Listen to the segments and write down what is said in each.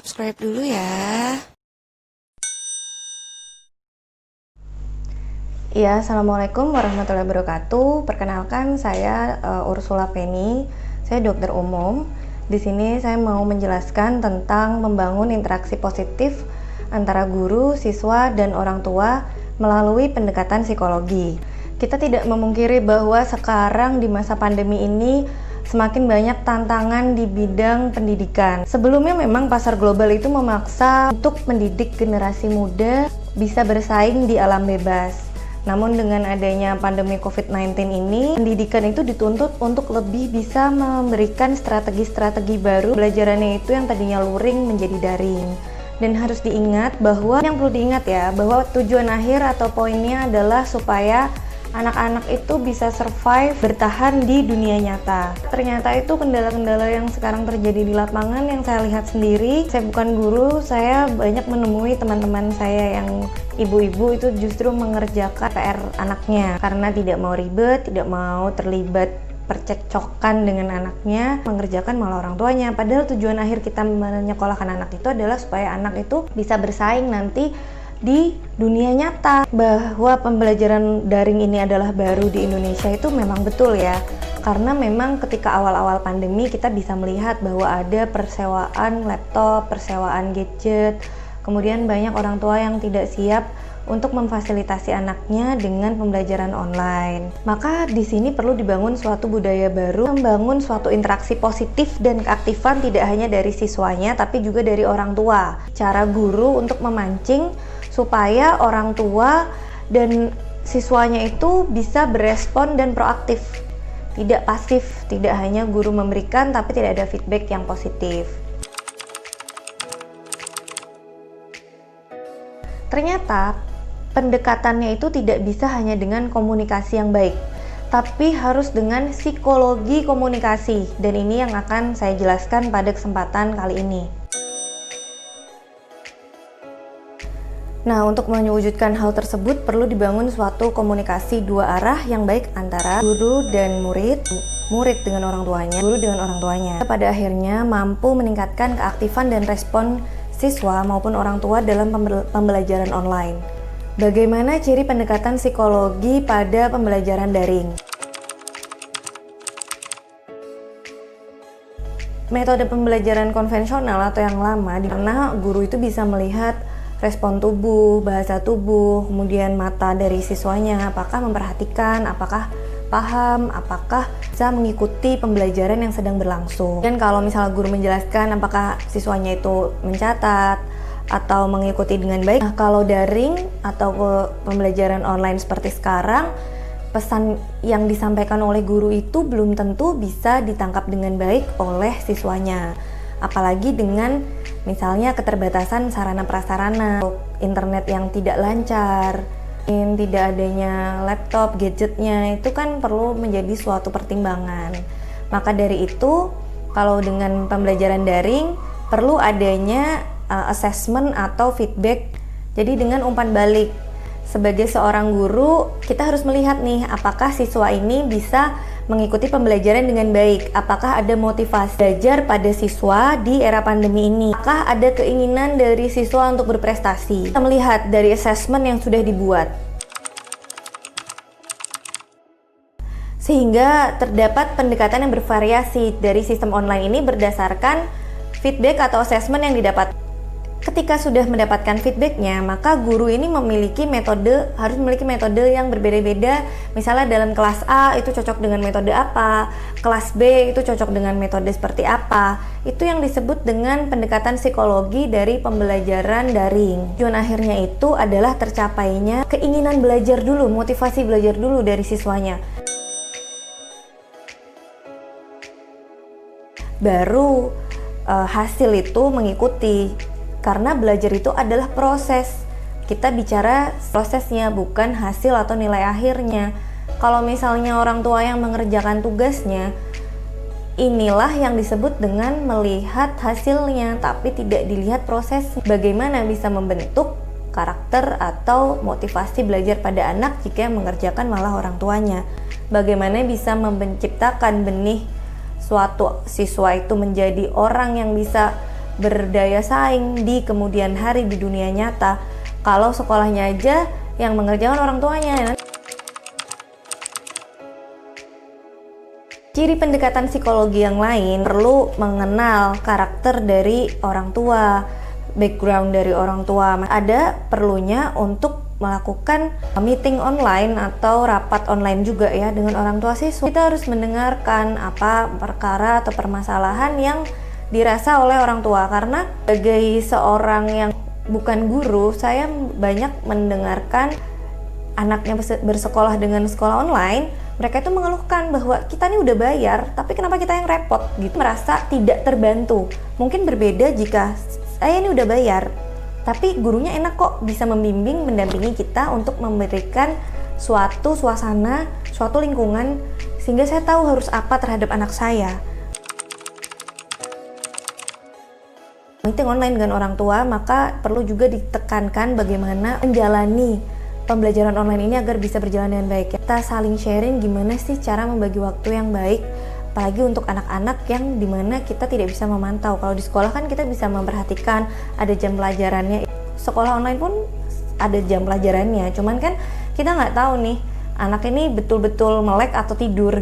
subscribe dulu ya. Iya, Assalamualaikum warahmatullahi wabarakatuh. Perkenalkan, saya Ursula Penny. Saya dokter umum. Di sini saya mau menjelaskan tentang membangun interaksi positif antara guru, siswa, dan orang tua melalui pendekatan psikologi. Kita tidak memungkiri bahwa sekarang di masa pandemi ini semakin banyak tantangan di bidang pendidikan. Sebelumnya memang pasar global itu memaksa untuk mendidik generasi muda bisa bersaing di alam bebas. Namun dengan adanya pandemi COVID-19 ini, pendidikan itu dituntut untuk lebih bisa memberikan strategi-strategi baru. Pembelajarannya itu yang tadinya luring menjadi daring. Dan harus diingat bahwa, yang perlu diingat ya, bahwa tujuan akhir atau poinnya adalah supaya anak-anak itu bisa survive, bertahan di dunia nyata. Ternyata itu kendala-kendala yang sekarang terjadi di lapangan yang saya lihat sendiri. Saya bukan guru, saya banyak menemui teman-teman saya yang ibu-ibu itu justru mengerjakan PR anaknya karena tidak mau ribet, tidak mau terlibat percekcokan dengan anaknya, mengerjakan malah orang tuanya. Padahal tujuan akhir kita menyekolahkan anak itu adalah supaya anak itu bisa bersaing nanti di dunia nyata. Bahwa pembelajaran daring ini adalah baru di Indonesia itu memang betul ya, karena memang ketika awal-awal pandemi kita bisa melihat bahwa ada persewaan laptop, persewaan gadget, kemudian banyak orang tua yang tidak siap untuk memfasilitasi anaknya dengan pembelajaran online. Maka di sini perlu dibangun suatu budaya baru, membangun suatu interaksi positif dan keaktifan tidak hanya dari siswanya tapi juga dari orang tua. Cara guru untuk memancing supaya orang tua dan siswanya itu bisa berespon dan proaktif, tidak pasif, tidak hanya guru memberikan tapi tidak ada feedback yang positif. Ternyata pendekatannya itu tidak bisa hanya dengan komunikasi yang baik, tapi harus dengan psikologi komunikasi, dan ini yang akan saya jelaskan pada kesempatan kali ini. Nah, untuk mewujudkan hal tersebut perlu dibangun suatu komunikasi dua arah yang baik antara guru dan murid, murid dengan orang tuanya, guru dengan orang tuanya. Pada akhirnya mampu meningkatkan keaktifan dan respon siswa maupun orang tua dalam pembelajaran online. Bagaimana ciri pendekatan psikologi pada pembelajaran daring? Metode pembelajaran konvensional atau yang lama, di mana guru itu bisa melihat respon tubuh, bahasa tubuh, kemudian mata dari siswanya, apakah memperhatikan, apakah paham, apakah bisa mengikuti pembelajaran yang sedang berlangsung. Dan kalau misalnya guru menjelaskan apakah siswanya itu mencatat atau mengikuti dengan baik. Nah, kalau daring atau pembelajaran online seperti sekarang, pesan yang disampaikan oleh guru itu belum tentu bisa ditangkap dengan baik oleh siswanya. Apalagi dengan misalnya keterbatasan sarana prasarana, internet yang tidak lancar, tidak adanya laptop, gadgetnya, itu kan perlu menjadi suatu pertimbangan. Maka dari itu, kalau dengan pembelajaran daring perlu adanya assessment atau feedback. Jadi dengan umpan balik, sebagai seorang guru kita harus melihat nih, apakah siswa ini bisa mengikuti pembelajaran dengan baik, apakah ada motivasi belajar pada siswa di era pandemi ini, apakah ada keinginan dari siswa untuk berprestasi. Kita melihat dari assessment yang sudah dibuat, sehingga terdapat pendekatan yang bervariasi dari sistem online ini berdasarkan feedback atau assessment yang didapat. Ketika sudah mendapatkan feedbacknya, maka guru ini harus memiliki metode yang berbeda-beda. Misalnya dalam kelas A itu cocok dengan metode apa, kelas B itu cocok dengan metode seperti apa. Itu yang disebut dengan pendekatan psikologi dari pembelajaran daring. Tujuan akhirnya itu adalah tercapainya keinginan belajar dulu, motivasi belajar dulu dari siswanya. Baru hasil itu mengikuti. Karena belajar itu adalah proses. Kita bicara prosesnya, bukan hasil atau nilai akhirnya. Kalau misalnya orang tua yang mengerjakan tugasnya, inilah yang disebut dengan melihat hasilnya, tapi tidak dilihat proses. Bagaimana bisa membentuk karakter atau motivasi belajar pada anak jika yang mengerjakan malah orang tuanya. Bagaimana bisa menciptakan benih suatu siswa itu menjadi orang yang bisa berdaya saing di kemudian hari di dunia nyata kalau sekolahnya aja yang mengerjakan orang tuanya. Ciri pendekatan psikologi yang lain perlu mengenal karakter dari orang tua, background dari orang tua. Ada perlunya untuk melakukan meeting online atau rapat online juga ya dengan orang tua siswa. Kita harus mendengarkan apa perkara atau permasalahan yang dirasa oleh orang tua, karena sebagai seorang yang bukan guru, saya banyak mendengarkan anaknya bersekolah dengan sekolah online. Mereka itu mengeluhkan bahwa kita ini udah bayar, tapi kenapa kita yang repot gitu, merasa tidak terbantu. Mungkin berbeda jika saya ini udah bayar, tapi gurunya enak kok bisa membimbing, mendampingi kita untuk memberikan suatu suasana, suatu lingkungan, sehingga saya tahu harus apa terhadap anak saya. Meeting online dengan orang tua, maka perlu juga ditekankan bagaimana menjalani pembelajaran online ini agar bisa berjalan dengan baik. Kita saling sharing gimana sih cara membagi waktu yang baik, apalagi untuk anak-anak yang dimana kita tidak bisa memantau. Kalau di sekolah kan kita bisa memperhatikan ada jam pelajarannya. Sekolah online pun ada jam pelajarannya, cuman kan kita nggak tahu nih anak ini betul-betul melek atau tidur.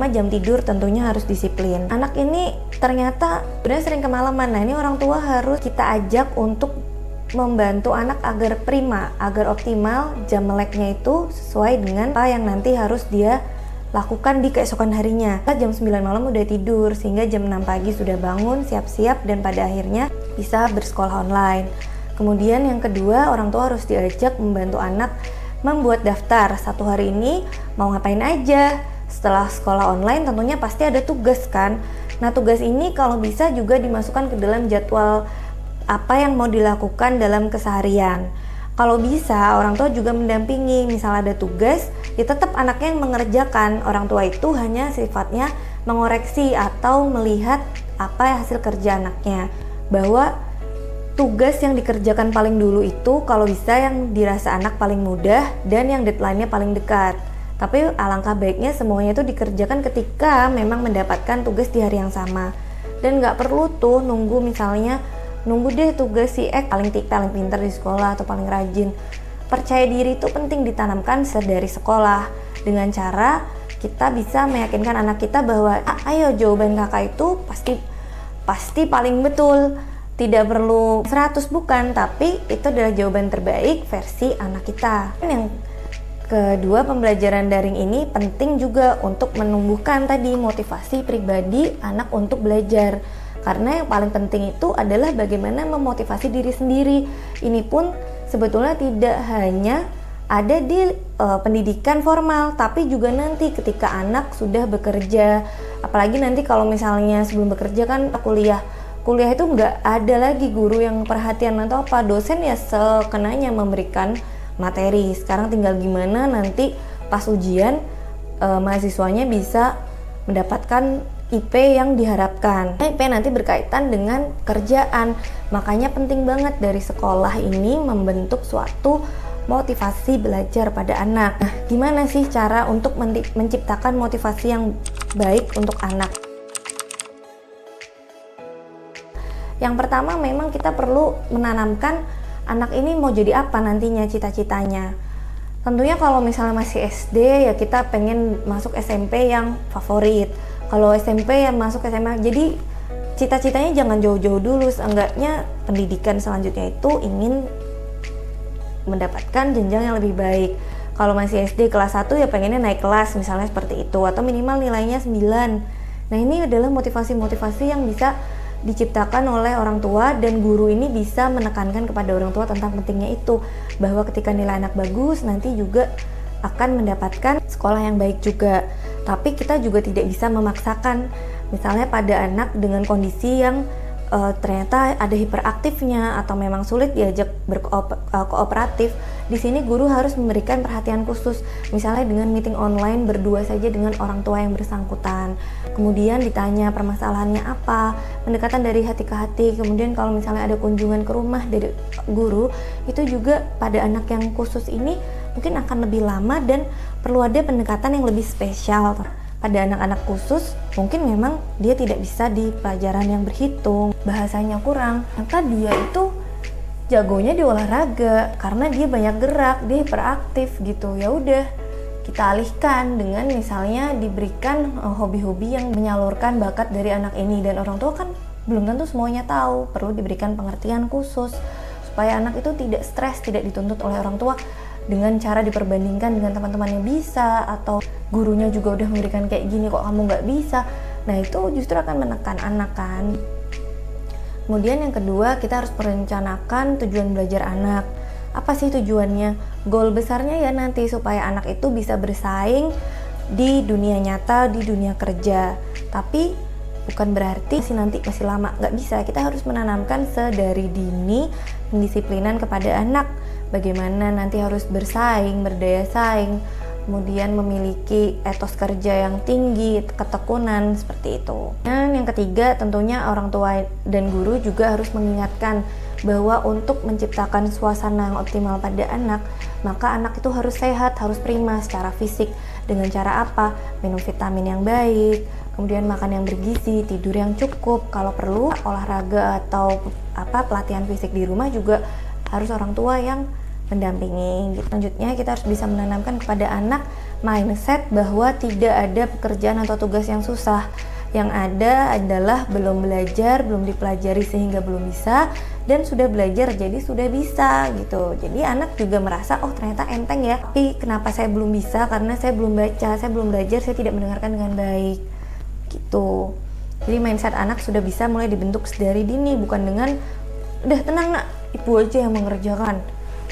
Jam tidur tentunya harus disiplin. Anak ini ternyata udah sering kemalaman. Nah, ini orang tua harus kita ajak untuk membantu anak agar prima, agar optimal jam meleknya itu sesuai dengan apa yang nanti harus dia lakukan di keesokan harinya. Jam 9 malam udah tidur, sehingga jam 6 pagi sudah bangun, siap-siap, dan pada akhirnya bisa bersekolah online. Kemudian yang kedua, orang tua harus diajak membantu anak membuat daftar. Satu hari ini mau ngapain aja. Setelah sekolah online tentunya pasti ada tugas kan. Nah, tugas ini kalau bisa juga dimasukkan ke dalam jadwal apa yang mau dilakukan dalam keseharian. Kalau bisa orang tua juga mendampingi, misal ada tugas, ya tetap anaknya yang mengerjakan. Orang tua itu hanya sifatnya mengoreksi atau melihat apa hasil kerja anaknya. Bahwa tugas yang dikerjakan paling dulu itu kalau bisa yang dirasa anak paling mudah dan yang deadline-nya paling dekat. Tapi alangkah baiknya semuanya itu dikerjakan ketika memang mendapatkan tugas di hari yang sama. Dan nggak perlu tuh nunggu, misalnya nunggu deh tugas si X paling pintar di sekolah atau paling rajin. Percaya diri itu penting ditanamkan sedari sekolah, dengan cara kita bisa meyakinkan anak kita bahwa ayo jawaban kakak itu pasti paling betul. Tidak perlu 100 bukan, tapi itu adalah jawaban terbaik versi anak kita. Yang kedua, pembelajaran daring ini penting juga untuk menumbuhkan tadi motivasi pribadi anak untuk belajar. Karena yang paling penting itu adalah bagaimana memotivasi diri sendiri. Ini pun sebetulnya tidak hanya ada di pendidikan formal, tapi juga nanti ketika anak sudah bekerja. Apalagi nanti kalau misalnya sebelum bekerja kan kuliah itu nggak ada lagi guru yang perhatian atau apa, dosen ya sekenanya memberikan materi. Sekarang tinggal gimana nanti pas ujian mahasiswanya bisa mendapatkan IP yang diharapkan. IP nanti berkaitan dengan kerjaan, makanya penting banget dari sekolah ini membentuk suatu motivasi belajar pada anak. Nah, gimana sih cara untuk menciptakan motivasi yang baik untuk anak? Yang pertama, memang kita perlu menanamkan anak ini mau jadi apa nantinya, cita-citanya. Tentunya kalau misalnya masih SD ya kita pengen masuk SMP yang favorit. Kalau SMP yang masuk SMA. Jadi cita-citanya jangan jauh-jauh dulu. Seenggaknya pendidikan selanjutnya itu ingin mendapatkan jenjang yang lebih baik. Kalau masih SD kelas 1 ya pengennya naik kelas misalnya seperti itu, atau minimal nilainya 9. Nah, ini adalah motivasi-motivasi yang bisa diciptakan oleh orang tua, dan guru ini bisa menekankan kepada orang tua tentang pentingnya itu, bahwa ketika nilai anak bagus nanti juga akan mendapatkan sekolah yang baik juga. Tapi kita juga tidak bisa memaksakan, misalnya pada anak dengan kondisi yang ternyata ada hiperaktifnya atau memang sulit diajak berkooperatif. Di sini guru harus memberikan perhatian khusus, misalnya dengan meeting online berdua saja dengan orang tua yang bersangkutan. Kemudian ditanya permasalahannya apa, pendekatan dari hati ke hati. Kemudian kalau misalnya ada kunjungan ke rumah dari guru, itu juga pada anak yang khusus ini mungkin akan lebih lama dan perlu ada pendekatan yang lebih spesial. pada anak-anak khusus mungkin memang dia tidak bisa di pelajaran yang berhitung, bahasanya kurang, maka dia itu jagonya di olahraga karena dia banyak gerak, dia hiperaktif gitu. Ya udah, kita alihkan dengan misalnya diberikan hobi-hobi yang menyalurkan bakat dari anak ini. Dan orang tua kan belum tentu semuanya tahu, perlu diberikan pengertian khusus supaya anak itu tidak stres, tidak dituntut oleh orang tua dengan cara diperbandingkan dengan teman-teman yang bisa, atau gurunya juga udah memberikan kayak gini kok kamu nggak bisa. Nah itu justru akan menekan anak kan. Kemudian yang kedua, kita harus merencanakan tujuan belajar anak. Apa sih tujuannya? Goal besarnya ya nanti supaya anak itu bisa bersaing di dunia nyata, di dunia kerja. Tapi bukan berarti nanti masih lama, nggak bisa. Kita harus menanamkan sedari dini pendisiplinan kepada anak. Bagaimana nanti harus bersaing, berdaya saing, kemudian memiliki etos kerja yang tinggi, ketekunan, seperti itu. Dan yang ketiga, tentunya orang tua dan guru juga harus mengingatkan bahwa untuk menciptakan suasana yang optimal pada anak, maka anak itu harus sehat, harus prima secara fisik. Dengan cara apa? Minum vitamin yang baik, kemudian makan yang bergizi, tidur yang cukup. Kalau perlu olahraga atau pelatihan fisik di rumah juga harus orang tua yang mendampingi. Selanjutnya kita harus bisa menanamkan kepada anak mindset bahwa tidak ada pekerjaan atau tugas yang susah. Yang ada adalah belum belajar, belum dipelajari sehingga belum bisa, dan sudah belajar jadi sudah bisa gitu. Jadi anak juga merasa, oh ternyata enteng ya, tapi kenapa saya belum bisa? Karena saya belum baca, saya belum belajar, saya tidak mendengarkan dengan baik gitu. Jadi mindset anak sudah bisa mulai dibentuk sedari dini, bukan dengan udah tenang nak, ibu aja yang mengerjakan.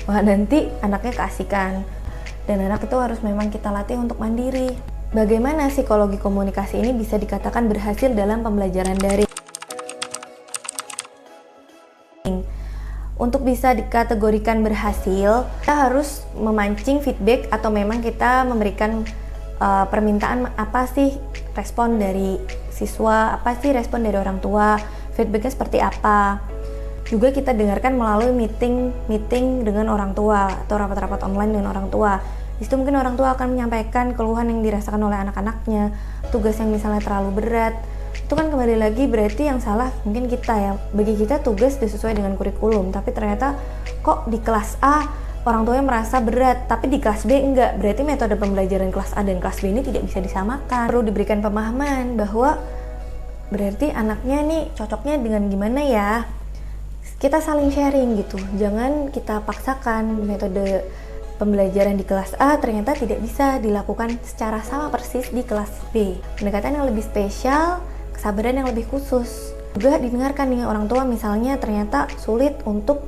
Wah nanti anaknya keasikan. Dan anak itu harus memang kita latih untuk mandiri. Bagaimana psikologi komunikasi ini bisa dikatakan berhasil dalam pembelajaran daring? Untuk bisa dikategorikan berhasil, kita harus memancing feedback atau memang kita memberikan permintaan apa sih respon dari siswa, apa sih respon dari orang tua, feedbacknya seperti apa. Juga kita dengarkan melalui meeting dengan orang tua atau rapat-rapat online dengan orang tua. Di situ mungkin orang tua akan menyampaikan keluhan yang dirasakan oleh anak-anaknya, tugas yang misalnya terlalu berat. Itu kan kembali lagi berarti yang salah mungkin kita ya. Bagi kita tugas sesuai dengan kurikulum, tapi ternyata kok di kelas A orang tuanya merasa berat, tapi di kelas B enggak. Berarti metode pembelajaran kelas A dan kelas B ini tidak bisa disamakan. Perlu diberikan pemahaman bahwa berarti anaknya nih cocoknya dengan gimana ya. Kita saling sharing gitu, jangan kita paksakan metode pembelajaran di kelas A ternyata tidak bisa dilakukan secara sama persis di kelas B. Pendekatan yang lebih spesial, kesabaran yang lebih khusus. Juga didengarkan nih orang tua misalnya ternyata sulit untuk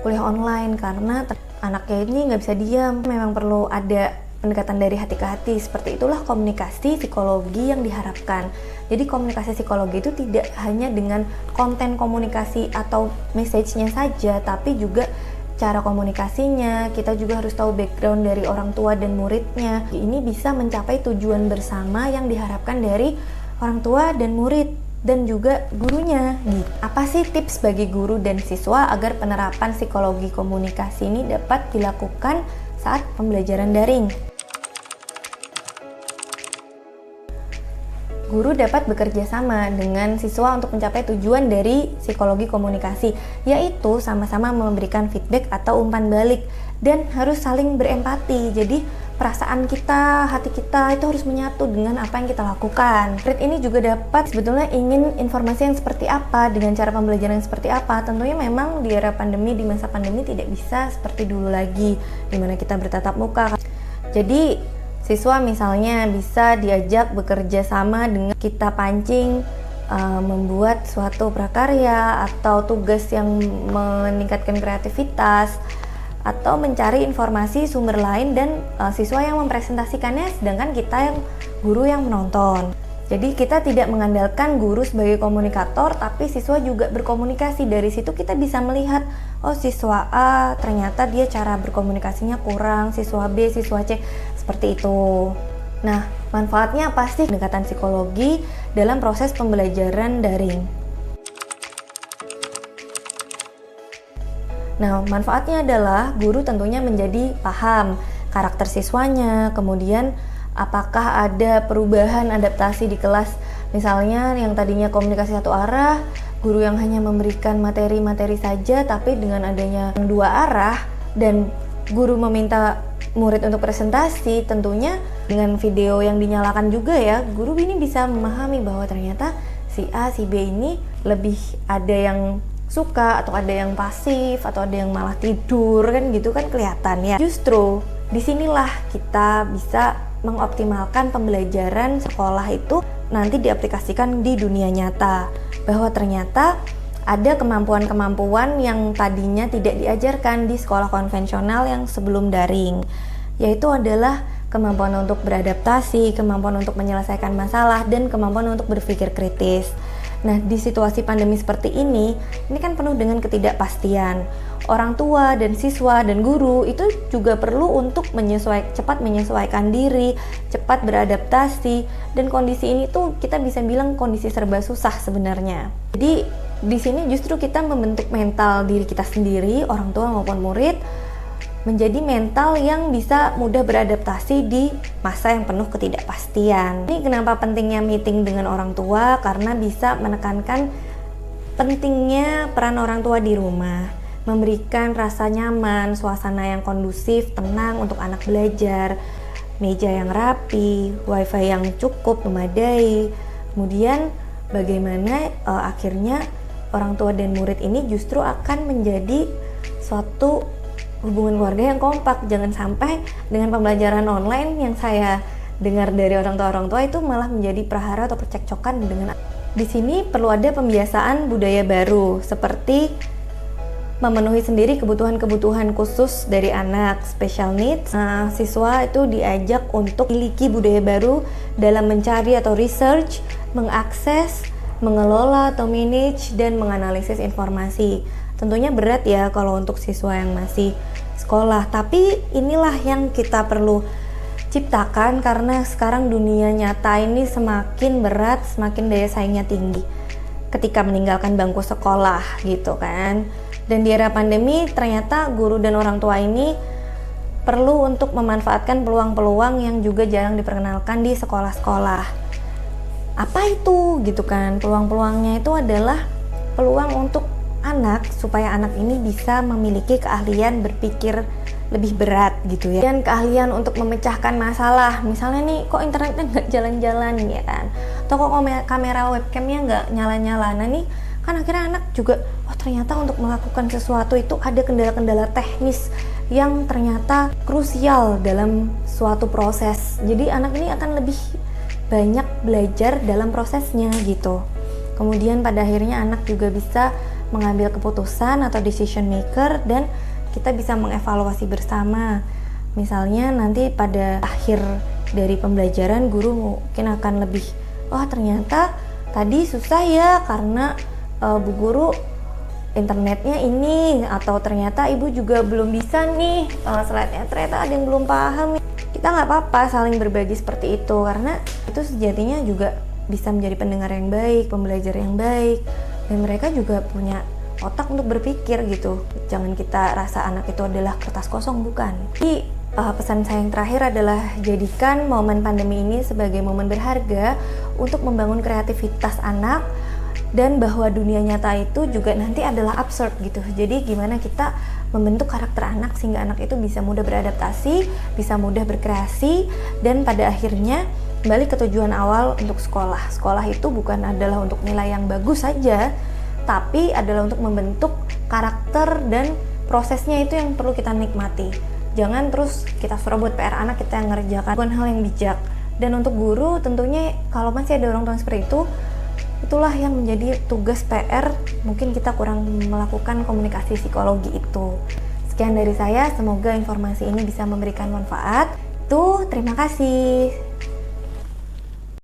kuliah online karena anaknya ini nggak bisa diam, memang perlu ada pendekatan dari hati ke hati. Seperti itulah komunikasi psikologi yang diharapkan. Jadi komunikasi psikologi itu tidak hanya dengan konten komunikasi atau message-nya saja, tapi juga cara komunikasinya. Kita juga harus tahu background dari orang tua dan muridnya. Ini bisa mencapai tujuan bersama yang diharapkan dari orang tua dan murid dan juga gurunya. Apa sih tips bagi guru dan siswa agar penerapan psikologi komunikasi ini dapat dilakukan saat pembelajaran daring? Guru dapat bekerja sama dengan siswa untuk mencapai tujuan dari psikologi komunikasi, yaitu sama-sama memberikan feedback atau umpan balik dan harus saling berempati. Jadi perasaan kita, hati kita itu harus menyatu dengan apa yang kita lakukan. Murid ini juga dapat sebetulnya ingin informasi yang seperti apa dengan cara pembelajaran yang seperti apa. Tentunya memang di era pandemi, di masa pandemi tidak bisa seperti dulu lagi, dimana kita bertatap muka. Jadi siswa misalnya bisa diajak bekerja sama dengan kita pancing membuat suatu prakarya atau tugas yang meningkatkan kreativitas atau mencari informasi sumber lain dan siswa yang mempresentasikannya sedangkan kita yang guru yang menonton. Jadi kita tidak mengandalkan guru sebagai komunikator, tapi siswa juga berkomunikasi. Dari situ kita bisa melihat, oh siswa A ternyata dia cara berkomunikasinya kurang, siswa B, siswa C, seperti itu. Nah, manfaatnya apa sih pendekatan psikologi dalam proses pembelajaran daring? Nah, manfaatnya adalah guru tentunya menjadi paham karakter siswanya, kemudian apakah ada perubahan adaptasi di kelas. Misalnya yang tadinya komunikasi satu arah, guru yang hanya memberikan materi-materi saja, tapi dengan adanya dua arah dan guru meminta murid untuk presentasi, tentunya dengan video yang dinyalakan juga ya, guru ini bisa memahami bahwa ternyata si A, si B ini lebih ada yang suka atau ada yang pasif atau ada yang malah tidur kan gitu kan kelihatan ya. Justru disinilah kita bisa mengoptimalkan pembelajaran sekolah itu nanti diaplikasikan di dunia nyata, bahwa ternyata ada kemampuan-kemampuan yang tadinya tidak diajarkan di sekolah konvensional yang sebelum daring, yaitu adalah kemampuan untuk beradaptasi, kemampuan untuk menyelesaikan masalah, dan kemampuan untuk berpikir kritis. Nah, di situasi pandemi seperti ini kan penuh dengan ketidakpastian. Orang tua dan siswa dan guru itu juga perlu untuk cepat menyesuaikan diri, cepat beradaptasi, dan kondisi ini tuh kita bisa bilang kondisi serba susah sebenarnya. Jadi di sini justru kita membentuk mental diri kita sendiri, orang tua maupun murid, menjadi mental yang bisa mudah beradaptasi di masa yang penuh ketidakpastian. Ini kenapa pentingnya meeting dengan orang tua, karena bisa menekankan pentingnya peran orang tua di rumah, memberikan rasa nyaman, suasana yang kondusif, tenang untuk anak belajar, meja yang rapi, wifi yang cukup, memadai. Kemudian bagaimana akhirnya orang tua dan murid ini justru akan menjadi suatu hubungan keluarga yang kompak. Jangan sampai dengan pembelajaran online yang saya dengar dari orang tua itu malah menjadi prahara atau percekcokan dengan. Di sini perlu ada pembiasaan budaya baru seperti memenuhi sendiri kebutuhan-kebutuhan khusus dari anak, special needs. Nah, siswa itu diajak untuk memiliki budaya baru dalam mencari atau research, mengakses, mengelola atau manage, dan menganalisis informasi. Tentunya berat ya kalau untuk siswa yang masih sekolah, tapi inilah yang kita perlu ciptakan karena sekarang dunia nyata ini semakin berat, semakin daya saingnya tinggi ketika meninggalkan bangku sekolah gitu kan. Dan di era pandemi ternyata guru dan orang tua ini perlu untuk memanfaatkan peluang-peluang yang juga jarang diperkenalkan di sekolah-sekolah. Apa itu gitu kan? Peluang-peluangnya itu adalah peluang untuk anak, supaya anak ini bisa memiliki keahlian berpikir lebih berat gitu ya, dan keahlian untuk memecahkan masalah. Misalnya nih, kok internetnya nggak jalan-jalan ya kan, atau kok kamera webcamnya nggak nyala-nyala. Nah nih kan akhirnya anak juga, oh ternyata untuk melakukan sesuatu itu ada kendala-kendala teknis yang ternyata krusial dalam suatu proses. Jadi anak ini akan lebih banyak belajar dalam prosesnya gitu. Kemudian pada akhirnya anak juga bisa mengambil keputusan atau decision maker, dan kita bisa mengevaluasi bersama. Misalnya nanti pada akhir dari pembelajaran guru mungkin akan lebih, oh ternyata tadi susah ya karena Bu Guru internetnya ini, atau ternyata ibu juga belum bisa nih slide-nya, ternyata ada yang belum paham. Kita nggak apa-apa saling berbagi seperti itu, karena itu sejatinya juga bisa menjadi pendengar yang baik, pembelajar yang baik, dan mereka juga punya otak untuk berpikir gitu. Jangan kita rasa anak itu adalah kertas kosong, bukan. Jadi pesan saya yang terakhir adalah jadikan momen pandemi ini sebagai momen berharga untuk membangun kreativitas anak, dan bahwa dunia nyata itu juga nanti adalah absurd gitu. Jadi gimana kita membentuk karakter anak sehingga anak itu bisa mudah beradaptasi, bisa mudah berkreasi, dan pada akhirnya kembali ke tujuan awal untuk sekolah. Sekolah itu bukan adalah untuk nilai yang bagus saja, tapi adalah untuk membentuk karakter, dan prosesnya itu yang perlu kita nikmati. Jangan terus kita suruh buat PR anak, kita yang ngerjakan, bukan hal yang bijak. Dan untuk guru tentunya kalau masih ada orang tua seperti itu, itulah yang menjadi tugas PR. Mungkin kita kurang melakukan komunikasi psikologi itu. Sekian dari saya, semoga informasi ini bisa memberikan manfaat. Terima kasih.